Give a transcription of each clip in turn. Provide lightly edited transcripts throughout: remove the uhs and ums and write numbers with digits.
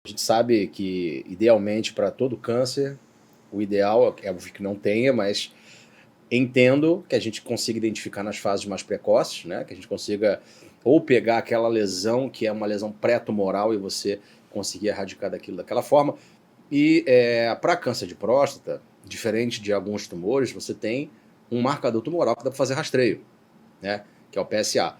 A gente sabe que, idealmente, para todo câncer, o ideal é óbvio que não tenha, mas entendo que a gente consiga identificar nas fases mais precoces, né? Que a gente consiga ou pegar aquela lesão que é uma lesão pré-tumoral e você conseguir erradicar daquilo daquela forma. E para câncer de próstata, diferente de alguns tumores, você tem um marcador tumoral que dá para fazer rastreio, né? Que é o PSA.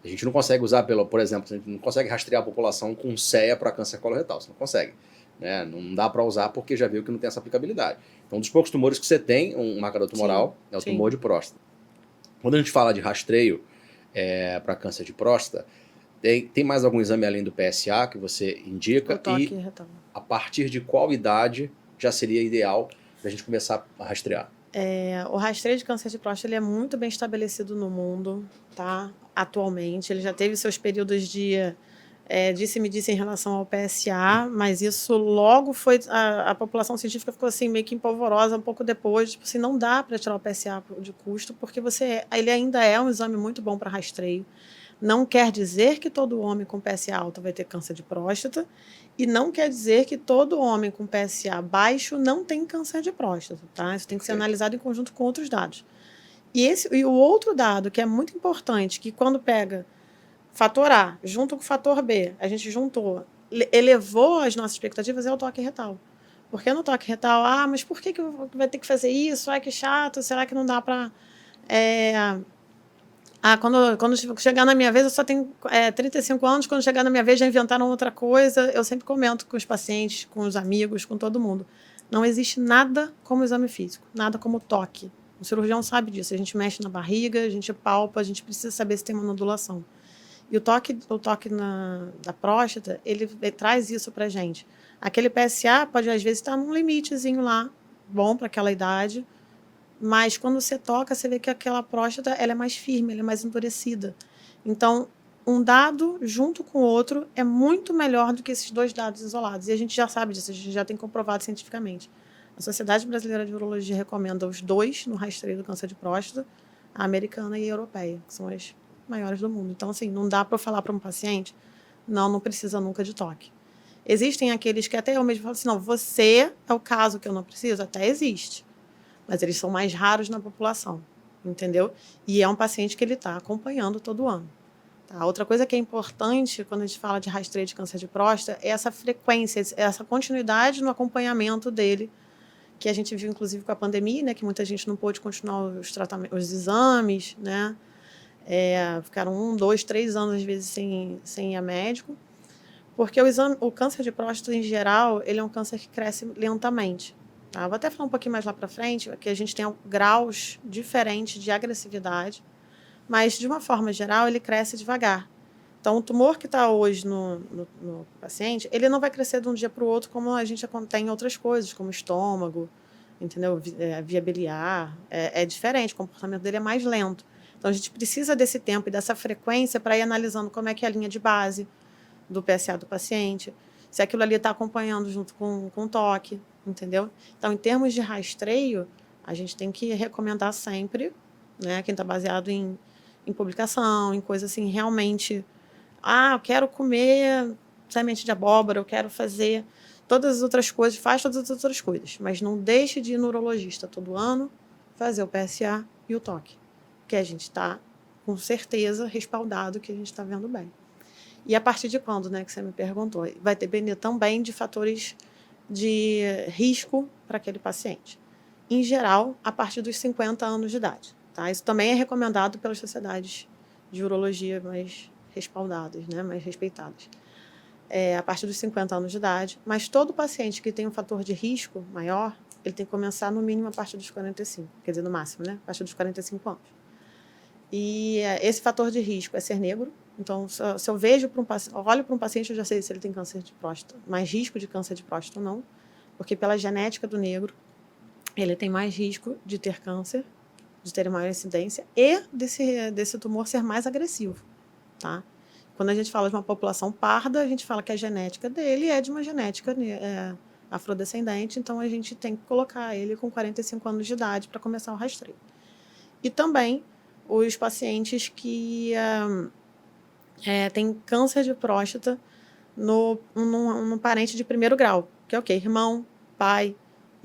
A gente não consegue usar, por exemplo, a gente não consegue rastrear a população com CEA para câncer coloretal, você não consegue. Né? Não dá para usar porque já viu que não tem essa aplicabilidade. Então, um dos poucos tumores que você tem um marcador tumoral é o tumor de próstata. Quando a gente fala de rastreio para câncer de próstata, tem mais algum exame além do PSA que você indica? O toque retal. A partir de qual idade já seria ideal para a gente começar a rastrear? O rastreio de câncer de próstata ele é muito bem estabelecido no mundo, tá? Atualmente. Ele já teve seus períodos de disse-me-disse em relação ao PSA, mas isso logo foi. A população científica ficou assim, meio que empolvorosa um pouco depois. Tipo assim, não dá para tirar o PSA de custo, porque ele ainda é um exame muito bom para rastreio. Não quer dizer que todo homem com PSA alto vai ter câncer de próstata, e não quer dizer que todo homem com PSA baixo não tem câncer de próstata, tá? Isso tem que ser analisado em conjunto com outros dados. E o outro dado que é muito importante, que quando pega fator A junto com o fator B, a gente juntou, elevou as nossas expectativas, é o toque retal. Porque no toque retal, mas por que vai ter que fazer isso? Ai, que chato, será que não dá para... quando chegar na minha vez, eu só tenho 35 anos, quando chegar na minha vez já inventaram outra coisa. Eu sempre comento com os pacientes, com os amigos, com todo mundo. Não existe nada como exame físico, nada como toque. O cirurgião sabe disso, a gente mexe na barriga, a gente palpa, a gente precisa saber se tem uma nodulação. E o toque da próstata, ele traz isso pra gente. Aquele PSA pode, às vezes, estar num limitezinho lá, bom para aquela idade, mas quando você toca, você vê que aquela próstata ela é mais firme, ela é mais endurecida. Então, um dado junto com o outro é muito melhor do que esses dois dados isolados. E a gente já sabe disso, a gente já tem comprovado cientificamente. A Sociedade Brasileira de Urologia recomenda os dois no rastreio do câncer de próstata, a americana e a europeia, que são as maiores do mundo. Então, assim, não dá para eu falar para um paciente, não precisa nunca de toque. Existem aqueles que até eu mesmo falo assim, não, você é o caso que eu não preciso? Até existe. Mas eles são mais raros na população, entendeu? E é um paciente que ele está acompanhando todo ano. Tá? Outra coisa que é importante quando a gente fala de rastreio de câncer de próstata é essa frequência, essa continuidade no acompanhamento dele, que a gente viu inclusive com a pandemia, né, que muita gente não pôde continuar os exames, né? Ficaram 1, 2, 3 anos às vezes sem ir a médico, porque o câncer de próstata em geral ele é um câncer que cresce lentamente. Tá? Vou até falar um pouquinho mais lá para frente, que a gente tem graus diferentes de agressividade, mas, de uma forma geral, ele cresce devagar. Então, o tumor que está hoje no paciente, ele não vai crescer de um dia para o outro como a gente tem em outras coisas, como estômago, entendeu? Via biliar. É diferente, o comportamento dele é mais lento. Então, a gente precisa desse tempo e dessa frequência para ir analisando como é que é a linha de base do PSA do paciente, se aquilo ali está acompanhando junto com o toque, entendeu? Então, em termos de rastreio, a gente tem que recomendar sempre, né, quem está baseado em publicação, em coisa assim, realmente, eu quero comer semente de abóbora, eu quero fazer todas as outras coisas, faz todas as outras coisas, mas não deixe de ir no urologista todo ano, fazer o PSA e o toque, que a gente está, com certeza, respaldado que a gente está vendo bem. E a partir de quando, né, que você me perguntou? Vai depender também de fatores de risco para aquele paciente. Em geral, a partir dos 50 anos de idade. Tá? Isso também é recomendado pelas sociedades de urologia mais respaldadas, né, mais respeitadas. A partir dos 50 anos de idade. Mas todo paciente que tem um fator de risco maior, ele tem que começar no mínimo a partir dos 45. Quer dizer, no máximo, né? A partir dos 45 anos. E esse fator de risco é ser negro. Então, se eu vejo olho para um paciente, eu já sei se ele tem câncer de próstata, mais risco de câncer de próstata ou não, porque pela genética do negro, ele tem mais risco de ter câncer, de ter maior incidência e desse tumor ser mais agressivo, tá? Quando a gente fala de uma população parda, a gente fala que a genética dele é de uma genética afrodescendente, então a gente tem que colocar ele com 45 anos de idade para começar o rastreio. E também os pacientes que têm câncer de próstata num parente de primeiro grau, que é o quê? Irmão, pai,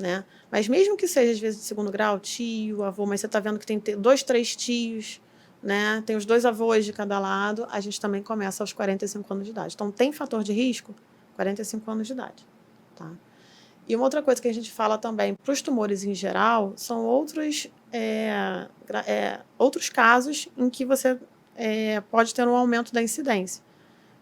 né? Mas mesmo que seja, às vezes, de segundo grau, tio, avô, mas você está vendo que tem 2, 3 tios, né? Tem os 2 avós de cada lado, a gente também começa aos 45 anos de idade. Então, tem fator de risco? 45 anos de idade, tá? E uma outra coisa que a gente fala também para os tumores em geral são outros casos em que você pode ter um aumento da incidência.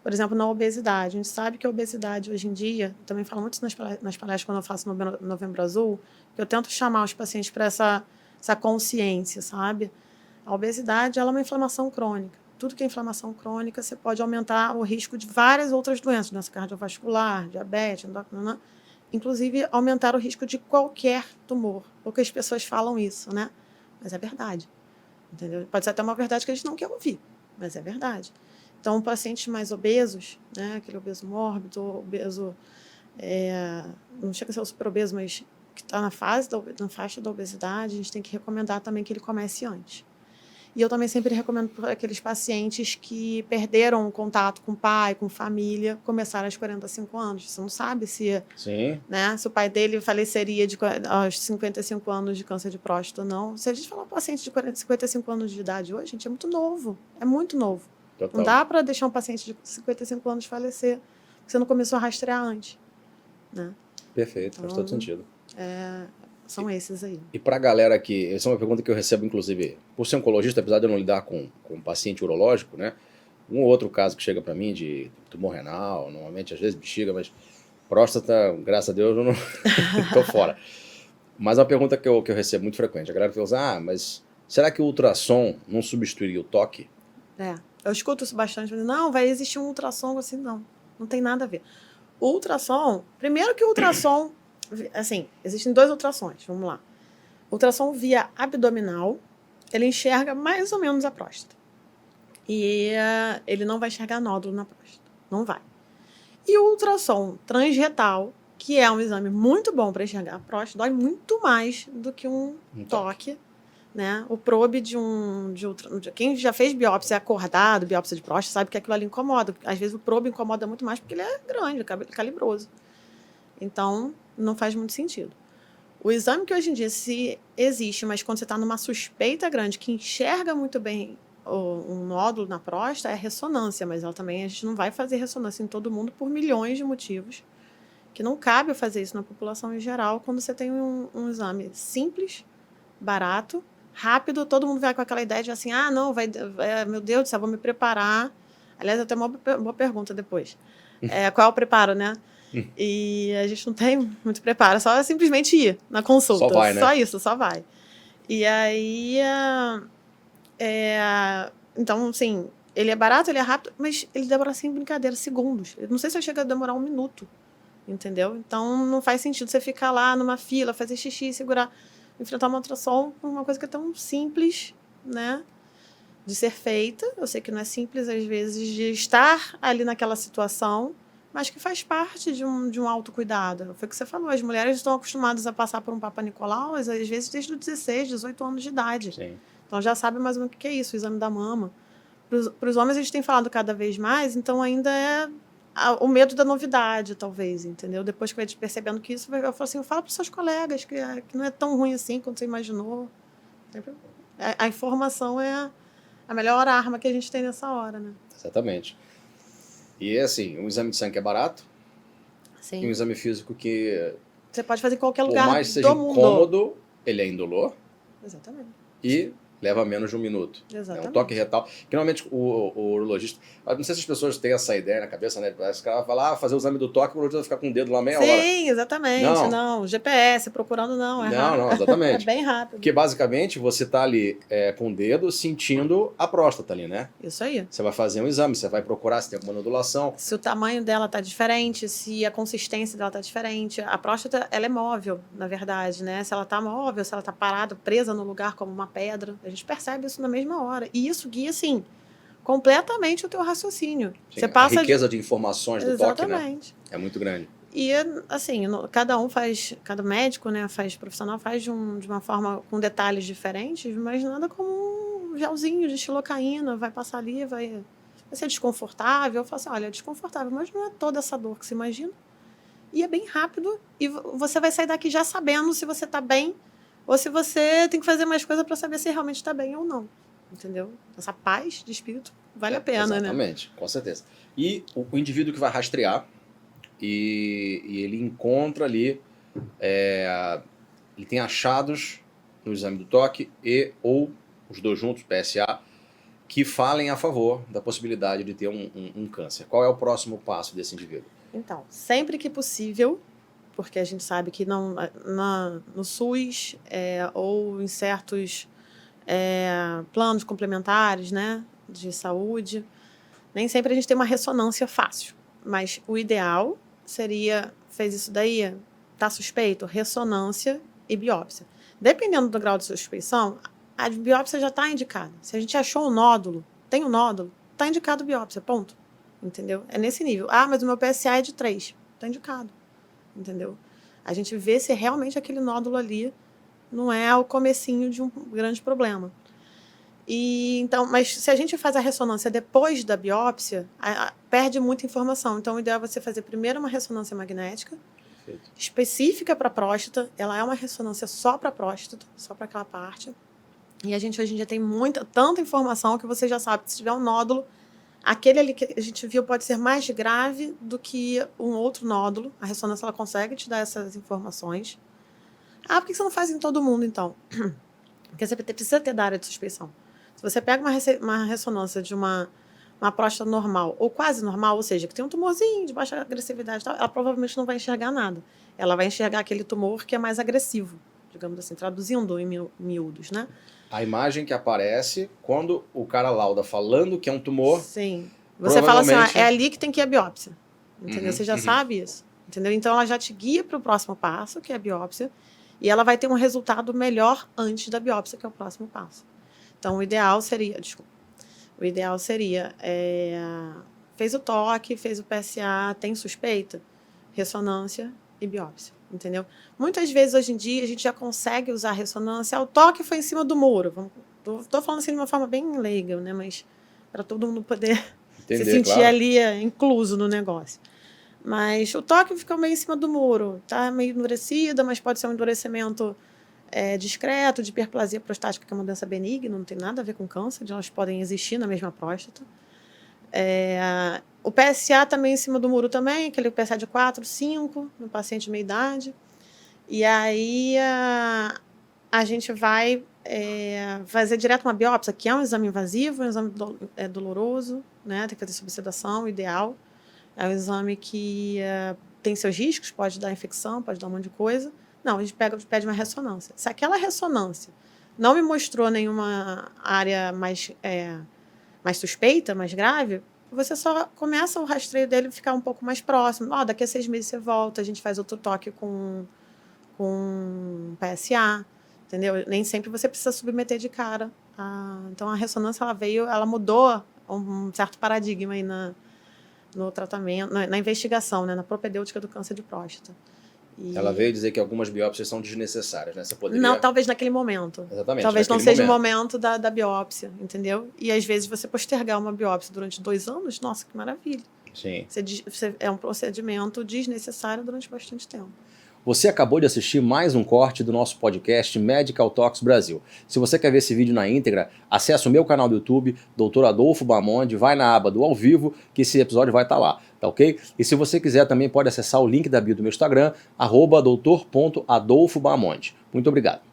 Por exemplo, na obesidade. A gente sabe que a obesidade hoje em dia, também falo muito nas palestras quando eu faço Novembro Azul, que eu tento chamar os pacientes para essa consciência, sabe? A obesidade ela é uma inflamação crônica. Tudo que é inflamação crônica, você pode aumentar o risco de várias outras doenças, doença cardiovascular, diabetes, endócrina, inclusive aumentar o risco de qualquer tumor. Poucas pessoas falam isso, né? Mas é verdade. Entendeu? Pode ser até uma verdade que a gente não quer ouvir, mas é verdade. Então, pacientes mais obesos, né, aquele obeso mórbido, obeso, não chega a ser o super obeso, mas que está na faixa da obesidade, a gente tem que recomendar também que ele comece antes. E eu também sempre recomendo para aqueles pacientes que perderam o contato com o pai, com família, começar aos 45 anos. Você não sabe se, Sim. né, se o pai dele faleceria aos 55 anos de câncer de próstata ou não. Se a gente falar para um paciente de 55 anos de idade hoje, gente, é muito novo. É muito novo. Total. Não dá para deixar um paciente de 55 anos falecer, porque você não começou a rastrear antes. Né? Perfeito, faz todo sentido. São esses aí. E para a galera que... Essa é uma pergunta que eu recebo, inclusive, por ser oncologista, apesar de eu não lidar com paciente urológico, né? Um ou outro caso que chega para mim de tumor renal, normalmente, às vezes, bexiga, mas próstata, graças a Deus, eu não estou fora. Mas uma pergunta que eu recebo muito frequente. A galera fala mas será que o ultrassom não substituiria o toque? Eu escuto isso bastante, mas não, vai existir um ultrassom assim, não tem nada a ver. O ultrassom, primeiro que o ultrassom, assim, existem 2 ultrassons, vamos lá. O ultrassom via abdominal, ele enxerga mais ou menos a próstata. E ele não vai enxergar nódulo na próstata, não vai. E o ultrassom transretal, que é um exame muito bom para enxergar a próstata, dói muito mais do que um toque. Né? O probe de quem já fez biópsia acordado, biópsia de próstata, sabe que aquilo ali incomoda. Às vezes o probe incomoda muito mais porque ele é grande, calibroso. Então, não faz muito sentido. O exame que hoje em dia se existe, mas quando você está numa suspeita grande, que enxerga muito bem um nódulo na próstata, é a ressonância, mas ela também, a gente não vai fazer ressonância em todo mundo por milhões de motivos, que não cabe fazer isso na população em geral, quando você tem um exame simples, barato, rápido, todo mundo vai com aquela ideia de assim, meu Deus do céu, vou me preparar. Aliás, até uma boa pergunta depois. Qual é o preparo, né? E a gente não tem muito preparo, só simplesmente ir na consulta. Só vai, né? Só isso, só vai. E aí, então, assim, ele é barato, ele é rápido, mas ele demora, sem brincadeira, segundos. Eu não sei se chega a demorar 1 minuto, entendeu? Então, não faz sentido você ficar lá numa fila, fazer xixi, segurar... enfrentar uma ultrassom por uma coisa que é tão simples, né, de ser feita. Eu sei que não é simples, às vezes, de estar ali naquela situação, mas que faz parte de um autocuidado. Foi o que você falou, as mulheres estão acostumadas a passar por um Papa Nicolau, às vezes desde os 16, 18 anos de idade. Sim. Então já sabe mais ou menos o que é isso, o exame da mama. Para os homens a gente tem falado cada vez mais, então ainda é o medo da novidade, talvez, entendeu? Depois que vai percebendo que isso, eu falo assim, fala para os seus colegas que não é tão ruim assim quanto você imaginou. A informação é a melhor arma que a gente tem nessa hora, né? Exatamente. E assim, um exame de sangue é barato. Sim. E um exame físico que... você pode fazer em qualquer lugar por mais seja do mundo. incômodo, ele é indolor. Exatamente. E leva menos de 1 minuto. Exatamente. Um toque retal. Que normalmente o urologista... Não sei se as pessoas têm essa ideia na cabeça, né? Parece que ela vai lá fazer o exame do toque, o urologista vai ficar com o dedo lá meia hora. Sim, exatamente. Não, GPS, procurando não. Não, exatamente. É bem rápido. Porque basicamente você tá ali com o dedo sentindo a próstata ali, né? Isso aí. Você vai fazer um exame, você vai procurar se tem alguma nodulação. Se o tamanho dela tá diferente, se a consistência dela tá diferente. A próstata, ela é móvel, na verdade, né? Se ela tá móvel, se ela tá parada, presa no lugar como uma pedra, a gente percebe isso na mesma hora. E isso guia, assim, completamente o teu raciocínio. Sim, você passa a riqueza de informações do toque, né? Exatamente. É muito grande. E, assim, cada médico, né, profissional faz de uma forma com detalhes diferentes, mas nada como um gelzinho de xilocaína, vai passar ali, vai Vai ser desconfortável? Eu falo assim, olha, é desconfortável, mas não é toda essa dor que você imagina. E é bem rápido e você vai sair daqui já sabendo se você está bem ou se você tem que fazer mais coisa para saber se realmente está bem ou não. Entendeu? Essa paz de espírito vale a pena, né? Exatamente, com certeza. E o indivíduo que vai rastrear e ele encontra ali, ele tem achados no exame do toque ou os dois juntos, PSA, que falem a favor da possibilidade de ter um câncer. Qual é o próximo passo desse indivíduo? Então, sempre que possível, porque a gente sabe que não, no SUS ou em certos planos complementares, né, de saúde, nem sempre a gente tem uma ressonância fácil. Mas o ideal seria, fez isso daí, tá suspeito, ressonância e biópsia. Dependendo do grau de suspeição, a biópsia já está indicada. Se a gente achou um nódulo, tem um nódulo, está indicado biópsia, ponto. Entendeu? É nesse nível. Ah, mas o meu PSA é de 3. Está indicado. Entendeu? A gente vê se realmente aquele nódulo ali não é o comecinho de um grande problema. Então, mas se a gente faz a ressonância depois da biópsia, perde muita informação. Então, o ideal é você fazer primeiro uma ressonância magnética, perfeito, específica para a próstata. Ela é uma ressonância só para a próstata, só para aquela parte. E a gente hoje em dia tem tanta informação que você já sabe que se tiver um nódulo, aquele ali que a gente viu pode ser mais grave do que um outro nódulo. A ressonância ela consegue te dar essas informações. Ah, por que você não faz em todo mundo, então? Porque você precisa ter da área de suspeição. Se você pega uma ressonância de uma próstata normal ou quase normal, ou seja, que tem um tumorzinho de baixa agressividade, ela provavelmente não vai enxergar nada. Ela vai enxergar aquele tumor que é mais agressivo, digamos assim, traduzindo em miúdos, né? A imagem que aparece quando o cara lauda falando que é um tumor... Sim. Você fala assim, é ali que tem que ir a biópsia. Entendeu? Você já sabe isso. Entendeu? Então, ela já te guia para o próximo passo, que é a biópsia, e ela vai ter um resultado melhor antes da biópsia, que é o próximo passo. Então, o ideal seria... fez o toque, fez o PSA, tem suspeita, ressonância e biópsia. Entendeu? Muitas vezes, hoje em dia, a gente já consegue usar a ressonância. O toque foi em cima do muro. Estou falando assim de uma forma bem leiga, né? Mas para todo mundo poder se sentir ali incluso no negócio. Mas o toque ficou meio em cima do muro. Está meio endurecida, mas pode ser um endurecimento discreto, de hiperplasia prostática, que é uma doença benigna, não tem nada a ver com câncer, elas podem existir na mesma próstata. O PSA também em cima do muro também, aquele PSA de 4, 5, no paciente de meia idade. E aí a gente vai fazer direto uma biópsia, que é um exame invasivo, um exame doloroso, né? Tem que fazer sob sedação, o ideal. É um exame que tem seus riscos, pode dar infecção, pode dar um monte de coisa. Não, a gente pede uma ressonância. Se aquela ressonância não me mostrou nenhuma área mais suspeita, mais grave, você só começa o rastreio dele ficar um pouco mais próximo. Daqui a 6 meses você volta, a gente faz outro toque com PSA, entendeu? Nem sempre você precisa submeter de cara. Então, a ressonância, ela mudou um certo paradigma aí no tratamento, na investigação, né, na propedêutica do câncer de próstata. Ela veio dizer que algumas biópsias são desnecessárias, né? Você poderia... Não, talvez naquele momento. Exatamente. Talvez não seja o momento da biópsia, entendeu? E às vezes você postergar uma biópsia durante 2 anos, nossa, que maravilha. Sim. É um procedimento desnecessário durante bastante tempo. Você acabou de assistir mais um corte do nosso podcast Medical Talks Brasil. Se você quer ver esse vídeo na íntegra, acesse o meu canal do YouTube, Dr. Adolfo Bamonde, vai na aba do ao vivo, que esse episódio vai estar lá, tá ok? E se você quiser também pode acessar o link da bio do meu Instagram, @doutor.adolfobamonde. Muito obrigado.